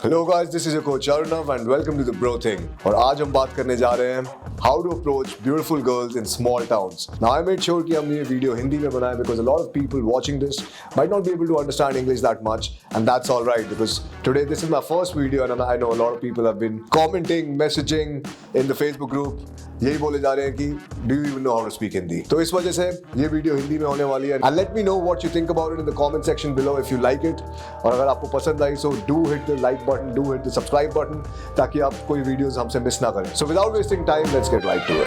Hello guys, this is your coach Arnav and welcome to the bro thing. और आज हम बात करने जा रहे हैं how to approach beautiful girls in small towns. Now I made sure कि हमने ये वीडियो हिंदी में बनाया because a lot of people watching this might not be able to understand English that much and that's all right because today this is my first video and I no a lot of people have been commenting, messaging in the Facebook group, यही बोले जा रहे हैं कि do you even know how to speak Hindi. तो इस वजह से ये वीडियो हिंदी में होने वाली है and let me know what you think about it in the comment section below if you like it. और अगर आपको पसंद आई so do hit the like button, do hit the subscribe button ताकि आप कोई वीडियोस हमसे मिस ना करें। So without wasting time let's get right to it.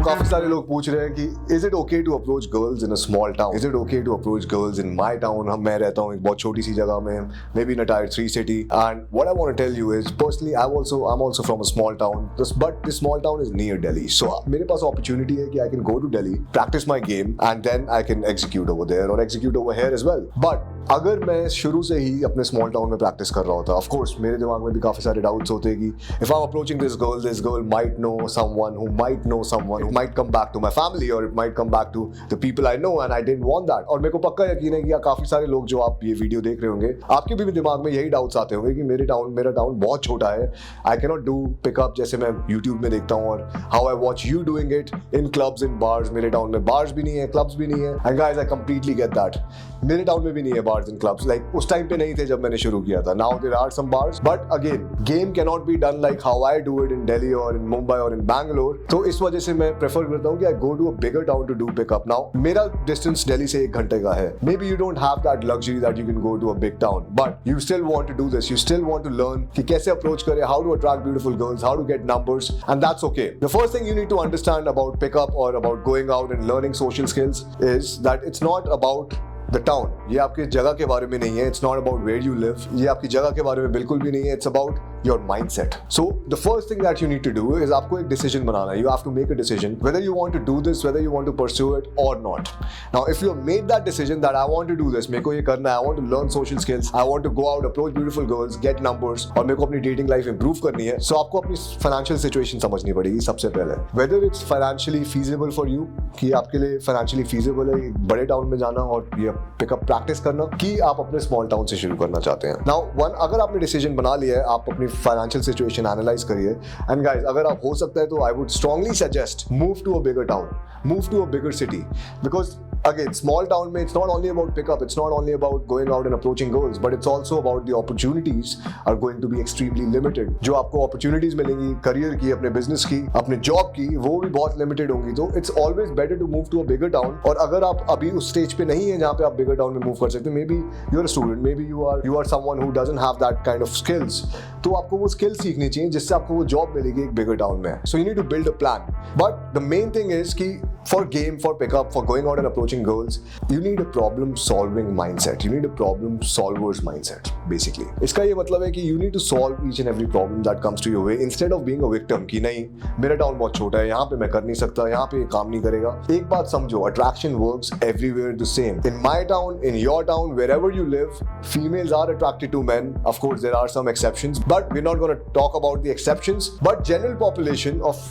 काफी सारे लोग पूछ रहे हैं कि is it okay to approach girls in a small town, is it okay to approach girls in my town. मैं रहता हूँ एक बहुत छोटी सी जगह में, maybe in a tier 3 city, and what I want to tell you is personally I am also from a small town, but this small town is near Delhi. So मेरे पास अपॉर्चुनिटी है कि I can go to Delhi, practice my game and then I can execute over there और execute over here as well. But अगर मैं शुरू से ही अपने स्मॉल टाउन में प्रैक्टिस कर रहा होता, ऑफ कोर्स मेरे दिमाग में भी काफी सारे डाउट्स होते कि if I am approaching this girl might know someone who might know someone who might come back to my family और it might come back to the people I know and I didn't want that. और मेरे को पक्का यकीन है कि काफी सारे लोग जो आप ये वीडियो देख रहे होंगे, आपके भी दिमाग में यही डाउट्स आते होंगे कि मेरा टाउन बहुत छोटा है, I can not do pickup जैसे मैं यूट्यूब में देखता हूँ और how I watch you doing it in clubs in bars. मेरे टाउन में बार्स भी नहीं है, क्लब्स भी नहीं है, and guys I completely get that. मेरे टाउन में भी नहीं है बार्स इन क्लब्स, लाइक उस टाइम पे नहीं थे जब मैंने शुरू किया था। Now there are some bars but again game can not be done like how I do it in Delhi और इन मुंबई और इन बैंगलोर। तो इस वजह से मैं प्रेफर करता हूँ कि I go to a bigger town to do pick up. Now मेरा distance दिल्ली से 1 घंटे का है, maybe you don't have that luxury that you can go to a big town, but you still want to do this, you still want to learn कि कैसे approach करें, how to attract beautiful girls, how to get numbers, and that's okay. The first thing you need to understand about pickup or about going out and learning social skills is that it's not about the town, ये आपकी जगह के बारे में नहीं है, it's not about where you live, ये आपकी जगह के बारे में बिल्कुल भी नहीं है, it's about your mindset. So the first thing that you need to do is आपको एक डिसीजन बनाना है, you have to make a decision whether you want to do this, whether you want to pursue it और not. Now if you have made that decision that I want to do this, मेरे को ये करना है, I want to learn social skills, I want to go out, approach beautiful girls, gate numbers, और मेरे को अपनी डेटिंग लाइफ इंप्रूव करनी है, सो आपको अपनी फाइनेंशियल सिचुएशन समझनी पड़ेगी सबसे पहले, whether it's financially feasible for you, कि आपके लिए फाइनेंशियली फीजिबल है एक बड़े टाउन में जाना और ये पिकअप प्रैक्टिस करना, कि आप अपने स्मॉल टाउन से शुरू करना चाहते हैं। नाउ अगर आपने डिसीजन बना लिया है, आप अपनी फाइनेंशियल सिचुएशन एनालाइज करिए, एंड गाइस अगर आप हो सकता है तो I would strongly suggest move to a bigger town, move to a bigger city, because again small town mein it's not only about pickup, it's not only about going out and approaching girls, but it's also about the opportunities are going to be extremely limited. जो आपको opportunities मिलेंगी career की, अपने business की, अपने job की, वो भी बहुत limited होंगी। तो it's always better to move to a bigger town। और अगर आप अभी उस stage पे नहीं है जहाँ पे आप bigger town में move कर सकते, maybe you're a student, maybe you are someone who doesn't have that kind of skills, तो आपको वो skills सीखनी चाहिए जिससे आपको वो job मिलेगी एक bigger town में। So you need to build a plan, but the main thing is कि for game, for pickup, for going out and approaching girls, you need a problem solving mindset, you need a problem solver's mindset basically। इसका ये मतलब है कि you need to solve each and every problem that comes to your way instead of being a victim कि नहीं मेरा town बहुत छोटा है, यहाँ पे मैं कर नहीं सकता, यहाँ पे काम नहीं करेगा। एक बात समझो, attraction works everywhere the same, in my town, in your town, wherever you live, females are attracted to men, of course there are some exceptions, but we're not going to talk about the exceptions, but general population of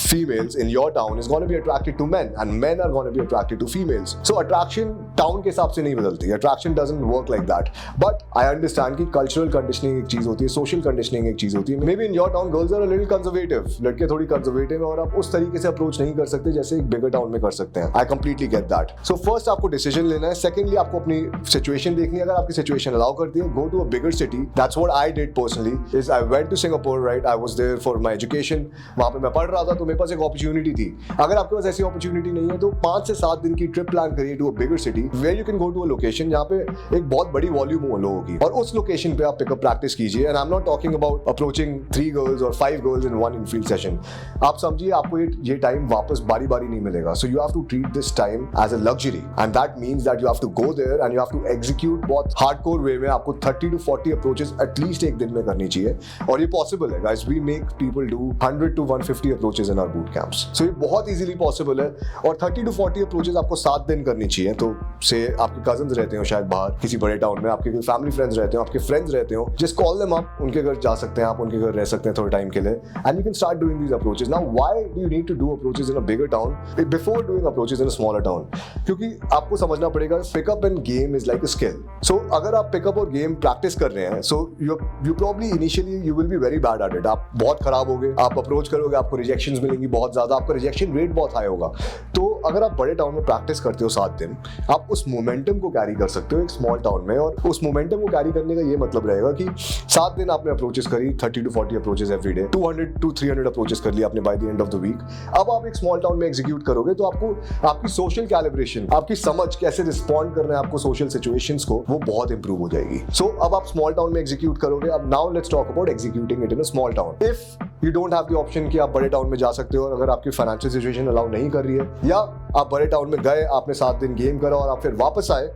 females in your town is going to be attracted to men and men are going to be attracted to females. So attraction town के हिसाब से नहीं बदलती, attraction doesn't work like that, but I understand कि cultural conditioning एक चीज होती है, social conditioning एक चीज होती है। Maybe in your town girls are a little conservative, लड़के थोड़ी conservative हैं और आप उस तरीके से approach नहीं कर सकते जैसे एक bigger town में कर सकते हैं। I completely get that. So first आपको decision लेना है, secondly आपको अपनी situation देखनी है, अगर आपकी situation allow करती है, go to a bigger city. That's what I did personally, is I went to Singapore, right? I was there for my education, वहाँ पे मैं पढ़ रहा था तो मेरे पास एक अपॉर्चुनिटी थी। अगर आपके पास ऐसी अपॉर्चुनिटी नहीं है तो 5 से 7 दिन की ट्रिप प्लान करिए to a bigger city where you can go to a location जहाँ पे एक बहुत बड़ी वॉल्यूम हो लोगों की, और उस लोकेशन पे आप पिकअप प्रैक्टिस कीजिए। And I am not talking about approaching 3 girls और 5 गर्ल्स इन 1 इनफील्ड सेशन। आप समझिए आपको ये टाइम वापस बारी बारी नहीं मिलेगा, so you have to treat this time as a luxury and that means that you have to go there and you have to execute बहुत हार्डकोर वे में। आपको 30 to 40 अप्रोचेस एटलीस्ट एक दिन में करनी चाहिए, और ये पॉसिबल है guys. We make people do 100 to 150 approaches approaches in our boot camps. So ये बहुत easily possible है और 30 to 40 approaches आपको 7 दिन करनी चाहिए. तो से आपके cousins रहते हो शायद बाहर किसी बड़े टाउन में, आपके कोई family friends रहते हो, आपके friends रहते हो, just call them up, उनके घर जा सकते हैं आप, उनके घर रह सकते हैं थोड़े टाइम के लिए, and you can start doing these approaches. Now why do you need to do approaches in a bigger town before doing approaches in a smaller town? क्योंकि आपको समझना पड़ेगा pick up and game is like a skill. So अगर आप pick up और game practice कर रहे हैं, so you probably initially you will be very bad at it. आप बहुत खराब होगे, आप अप्रोच करोगे, आपको रिजेक्शंस मिलेंगी बहुत ज्यादा, आपका रिजेक्शन रेट बहुत हाई होगा. तो अगर आप बड़े टाउन में प्रैक्टिस करते हो 7 दिन, आप उस मोमेंटम को कैरी कर सकते हो एक स्मॉल टाउन में. और उस मोमेंटम को कैरी करने का ये मतलब रहेगा कि 7 दिन आपने अप्रोचेस करी, 30 to 40 approaches every day, 200 to 300 approaches कर लिया आपने by the end of the week. अब आप एक स्मॉल टाउन में एग्जीक्यूट करोगे तो आपको आपकी सोशल कैलिब्रेशन, आपकी समझ कैसे रिस्पॉन्ड करना है आपको सोशल सिचुएशंस को, वो बहुत इंप्रूव हो जाएगी. सो अब आप स्मॉल टाउन में एग्जीक्यूट करोगे. अब now let's talk about executing it in a small town. If you don't have the option कि आप बड़े टाउन में जा सकते हो और अगर आपकी फाइनेंशियल सिचुएशन अलाउ नहीं कर रही है, या आप बड़े टाउन में गए, आपने 7 दिन गेम करा और आप फिर वापस आए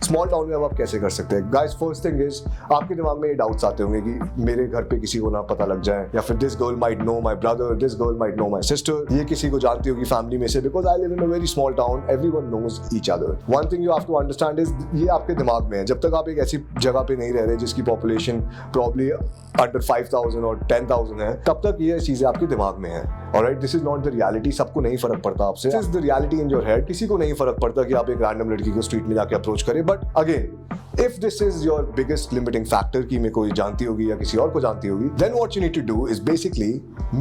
स्मॉल टाउन में, अब आप कैसे कर सकते हैं? गाइस, फर्स्ट थिंग इज आपके दिमाग में ये डाउट्स आते होंगे कि मेरे घर पे किसी को ना पता लग जाए, या फिर this girl might know my brother, this girl might know my sister, ये किसी को जानती होगी फैमिली में से, because I live in a very small town, everyone knows each other. One thing you have to understand is ये आपके दिमाग में है. जब तक आप एक ऐसी जगह पे नहीं रह रहे जिसकी पॉपुलेशन प्रॉब्ली अंडर 5000 और 10,000 है, तब तक ये चीजें आपके दिमाग में है. Alright, this is not the reality. सबको नहीं फर्क पड़ता आपसे. This is the reality in your head. किसी को नहीं फर्क पड़ता कि आप एक रैंडम लड़की को स्ट्रीट में जाके अप्रोच करें. But again, if this is your biggest limiting factor कि मेरे को जानती होगी या किसी और को जानती होगी, then what you need to do is basically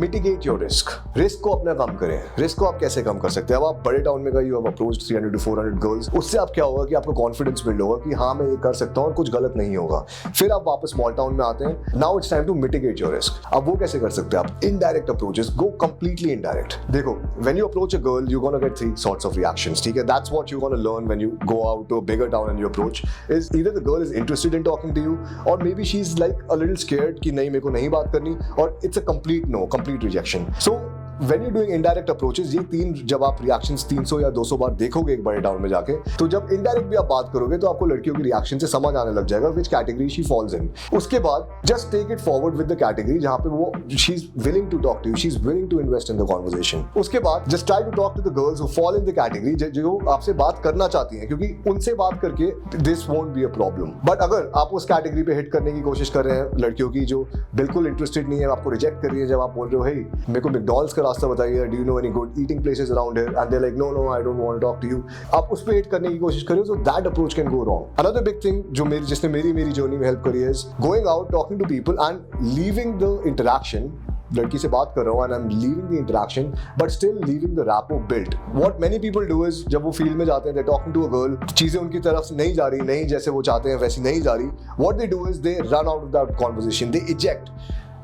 mitigate your risk. Risk को अपना कम करें. रिस्क को आप कैसे कम कर सकते हैं? अब आप बड़े टाउन में गए, you have approached 300 to 400 girls. उससे आप क्या होगा कि आपको कॉन्फिडेंस बिल्ड होगा कि हाँ मैं ये कर सकता हूँ और कुछ गलत नहीं होगा. फिर आप वापस स्मॉल टाउन में आते हैं. Now it's time to mitigate your risk. अब वो कैसे कर सकते हैं आप? Indirect approaches. Go completely indirect. देखो, when you approach a girl, you're gonna get 3 sorts of reactions. ठीक है? That's what you're gonna learn when you go out to a bigger town and you approach. Is either the girl is interested in talking to you, or maybe she's like a little scared कि नहीं मेरे को नहीं बात करनी, or it's a complete no, complete rejection. So when you're doing indirect approaches, ये 3 जब आप reactions 300 या 200 बार देखोगे एक बड़े टाउन में जाके, तो जब indirect भी आप बात करोगे तो आपको लड़कियों की रिएक्शन से समझ आने लग जाएगा which category she falls in. उसके बाद just take it forward with the category जहाँ पे वो she's willing to talk to you, she's willing to invest in the conversation. उसके बाद just try to talk to the girls who fall in the category जो आपसे बात करना चाहती हैं, क्योंकि उनसे बात करके this won't be a problem. But अगर आप उस कैटेगरी पे हिट करने की कोशिश कर रहे हैं लड़कियों की जो बिल्कुल इंटरेस्टेड नहीं है, आपको रिजेक्ट कर रही है, जब आप बोल रहे हो हे मेरे को मैकडॉनल्ड्स का रास्ता बताइए, do you know any good eating places around here, and they like no no I don't want to talk to you, आप उस पे हिट करने की कोशिश कर रहे हो, so that approach can go wrong. Another big thing जो जिसने मेरी जर्नी में हेल्प करी है is going out, talking to people and leaving the interaction. लड़की से बात कर रहा हूँ and I am leaving the interaction but still leaving the rapport built. What many people do is जब वो फील्ड में जाते हैं, they talking to a girl, चीजें उनकी तरफ से नहीं जा रही, नहीं जैसे वो चाहते हैं वैसी नहीं जा रही, what they do is they run out of that conversation, they eject.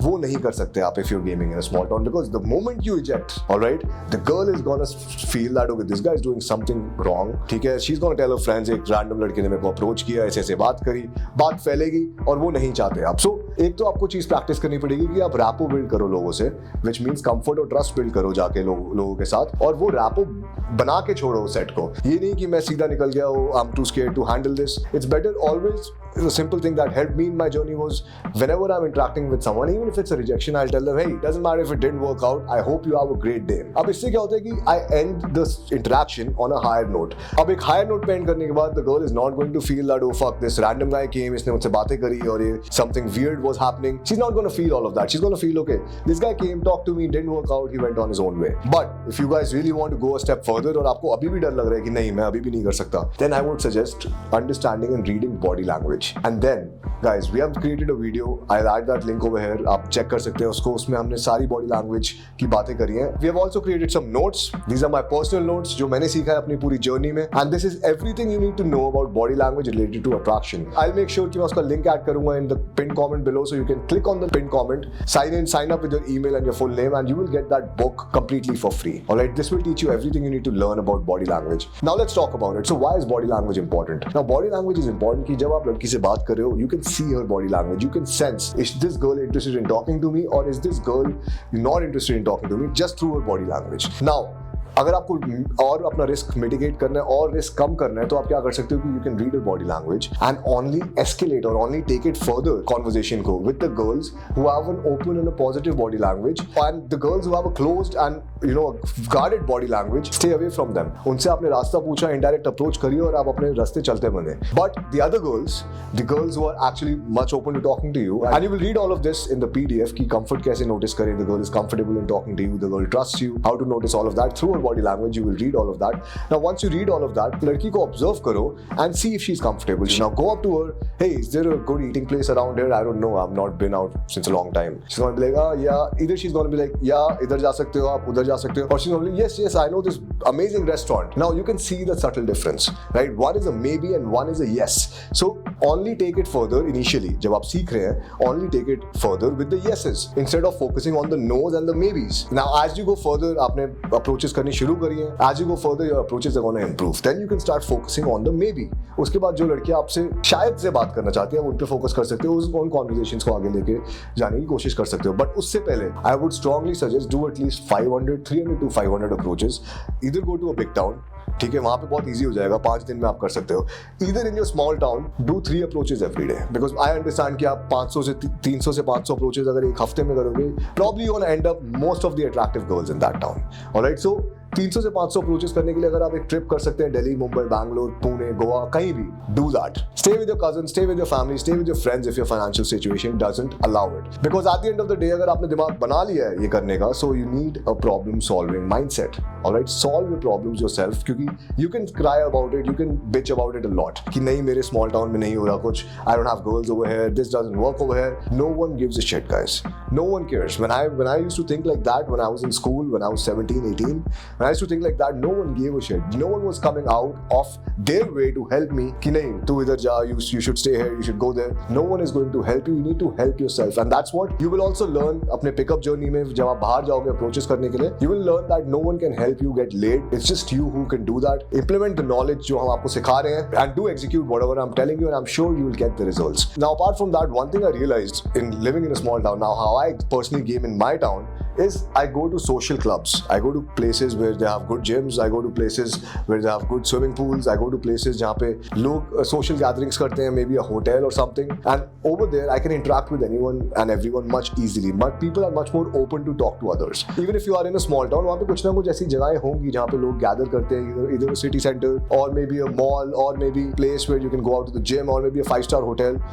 वो नहीं कर सकते आप if you're gaming in a small town, because the moment you eject, all right, the girl is gonna feel that okay, this guy is doing something wrong. ठीक है, she's gonna tell her friends एक random लड़के ने मेरे को approach किया, ऐसे बात करी, बात फैलेगी और वो नहीं चाहते आप. सो एक तो आपको चीज प्रैक्टिस करनी पड़ेगी कि आप रैपो बिल्ड करो लोगों से, which means कंफर्ट और ट्रस्ट बिल्ड करो जाके लोगों के साथ, और वो रैपो बना के छोड़ो सेट को. ये नहीं कि मैं सीधा निकल गया हूँ, I am too scared to handle this. It's better always. The simple thing that helped me in my journey was whenever I'm interacting with someone, even if it's a rejection, I'll tell them, hey, it doesn't matter if it didn't work out, I hope you have a great day. अब इससे क्या होता है कि I end this interaction on a higher note. अब एक higher note पे end करने के बाद the girl is not going to feel that, oh fuck, this random guy came, इसने मुझसे बातें करी और ये something weird was happening. She's not going to feel all of that. She's going to feel, okay, this guy came, talked to me, didn't work out, he went on his own way. But if you guys really want to go a step further और आपको अभी भी डर लग रहा है कि नहीं मैं अभी भी नहीं कर सकता, then I would suggest understanding and reading body language. And then guys, we have created a video, I'll add that link over here, आप check कर सकते हैं उसको, उसमें हमने सारी body language की बातें करी हैं. We have also created some notes. These are my personal notes जो मैंने सीखा है अपनी पूरी जर्नी में, and this is everything you need to know about body language related to attraction. I'll make sure कि मैं उसका link add करूंगा in the pinned comment below, so you can click on the pinned comment, sign up with your email and your full name, and you will get that book completely for free. Alright, this will teach you everything you need to learn about body language. Now let's talk about it. So why is body language important? Now body language is important कि जब आप लड़की से बात कर रहे हो, you can see her body language, you can sense, is this girl interested in talking to me or is this girl not interested in talking to me, just through her body language. Now अगर आपको और अपना risk mitigate करना है और risk कम करना है तो आप क्या कर सकते हो कि you can read your body language and only escalate और only take it further conversation को with the girls who have an open and a positive body language and the girls who have a closed and you know guarded body language, stay away from them. उनसे आपने रास्ता पूछा, indirect approach करिए और आप अपने रास्ते चलते बने। But the other girls, the girls who are actually much open to talking to you, and you will read all of this in the PDF की कंफर्ट कैसे नोटिस करें, the girl is comfortable in talking to you, the girl trust you, how to notice all of that through her body language. You will read all of that. Now once you read all of that, लड़की को observe करो and see if she's comfortable. Now go up to her, hey, is there a good eating place around here? I don't know, I've not been out since a long time. She's going to be like, yeah, either she's going to be like, yeah, इधर जा सकते हो आप, उधर जा सकते हो, or she's going to be like, yes, I know this amazing restaurant. Now you can see the subtle difference, right? One is a maybe and one is a yes. So only take it further initially. जब आप सीख रहे हैं, only take it further with the yeses instead of focusing on the no's and the maybes. Now as you go further, आपने approaches करनी शुरू करी है, as you go further your approaches are going to improve, then you can start focusing on the maybe. उसके बाद जो लड़कियां आपसे शायद से बात करना चाहती हैं उन पे फोकस कर सकते हो, उन कॉन्वर्सेशंस को आगे लेके जाने की कोशिश कर सकते हो। बट उससे पहले I would strongly suggest do at least 300 to 500 approaches. इधर go to a big town, ठीक है, वहां पे बहुत इजी हो जाएगा, 5 दिन में आप कर सकते हो। इधर in your small town do 3 approaches every day, because I understand कि आप 300 से 500 अप्रोचेस अगर एक हफ्ते में करोगे, probably you gonna end up most of the attractive girls in that town. Alright, so 300 से 500 अप्रोचेस करने के लिए अगर आप एक ट्रिप कर सकते हैं दिल्ली, मुंबई, बैंगलोर, पुणे, गोवा, कहीं भी, do that. Stay with your cousin, stay with your family, stay with your friends if your financial situation doesn't allow it, because at the end of the day अगर आपने दिमाग बना लिया है ये करने का, so you need a problem solving mindset. Alright, solve your problems yourself, क्योंकि you can cry about it, you can bitch about it a lot कि नहीं मेरे स्मॉल टाउन में नहीं हो रहा कुछ, I don't have girls over here, this doesn't work over here. No one gives a shit guys, no one cares. When I used to think like that when I was in school, when I was 17, 18, when I used to think like that, no one gave a shit. No one was coming out of their way to help me कि नहीं तू इधर जा, you should stay here, you should go there. No one is going to help you. You need to help yourself, and that's what you will also learn अपने pickup journey में। जब आप बाहर जाओगे approaches करने के लिए, you will learn that no one can help you get laid. It's just you who can do that. Implement the knowledge जो हम आपको सिखा रहे हैं, and do execute whatever I'm telling you, and I'm sure you will get the results. Now apart from that, one thing I realized in living in a small town, now how I personally game in my town is I go to social clubs. I go to places where they have good gyms. I go to places where they have good swimming pools. I go to places जहाँ पे लोग social gatherings करते हैं, maybe a hotel or something. And over there, I can interact with anyone and everyone much easily. But people are much more open to talk to others. Even if you are in a small town, वहाँ पे कुछ ना कुछ ऐसी जगहें होंगी जहाँ पे लोग gather करते हैं, either a city center or maybe a mall or maybe a place where you can go out to the gym or maybe a 5-star hotel.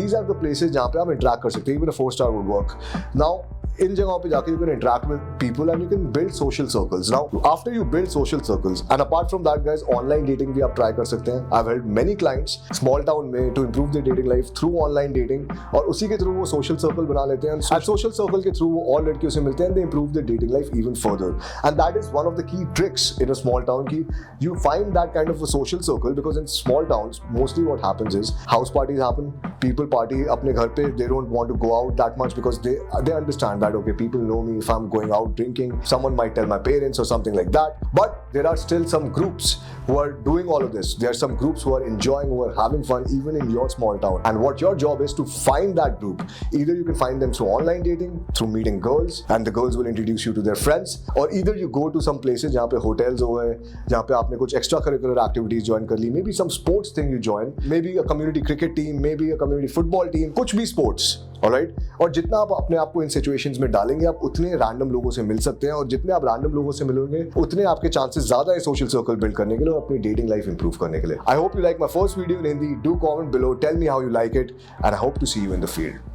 These are the places जहाँ पे आप interact कर सकते हैं. Even a 4-star would work. Now, इन जगहों पे जाके you can interact with people and you can build social circles. Now, after you build social circles, and apart from that, guys, online dating भी आप try कर सकते हैं. I've helped many clients small town में to improve their dating life through online dating, और उसी के through वो social circle बना लेते हैं. And social circle के थ्रू वो और लड़कियों से मिलते हैं. They improve their dating life even further. And that is one of the key tricks in a small town कि you find that kind of a social circle, because in small towns mostly what happens is house parties happen. People party अपने घर पे. They don't want to go out that much because they understand that okay, people know me. If I'm going out drinking, someone might tell my parents or something like that. But there are still some groups who are doing all of this. There are some groups who are enjoying, who are having fun even in your small town. And what your job is to find that group. Either you can find them through online dating, through meeting girls, and the girls will introduce you to their friends, or either you go to some places जहाँ पे hotels हो गए, जहाँ पे आपने कुछ extra curricular activities join कर ली, maybe some sports thing you join, maybe a community cricket team, maybe a community football team, कुछ भी sports. ऑलराइट, और जितना आप अपने आप को इन सिचुएशंस में डालेंगे, आप उतने रैंडम लोगों से मिल सकते हैं, और जितने आप रैंडम लोगों से मिलोगे उतने आपके चांसेस ज्यादा है सोशल सर्कल बिल्ड करने के लिए और अपनी डेटिंग लाइफ इंप्रूव करने के लिए. I hope you like my first video in Hindi. Do comment below, tell me how you like it, and I hope to see you in the field.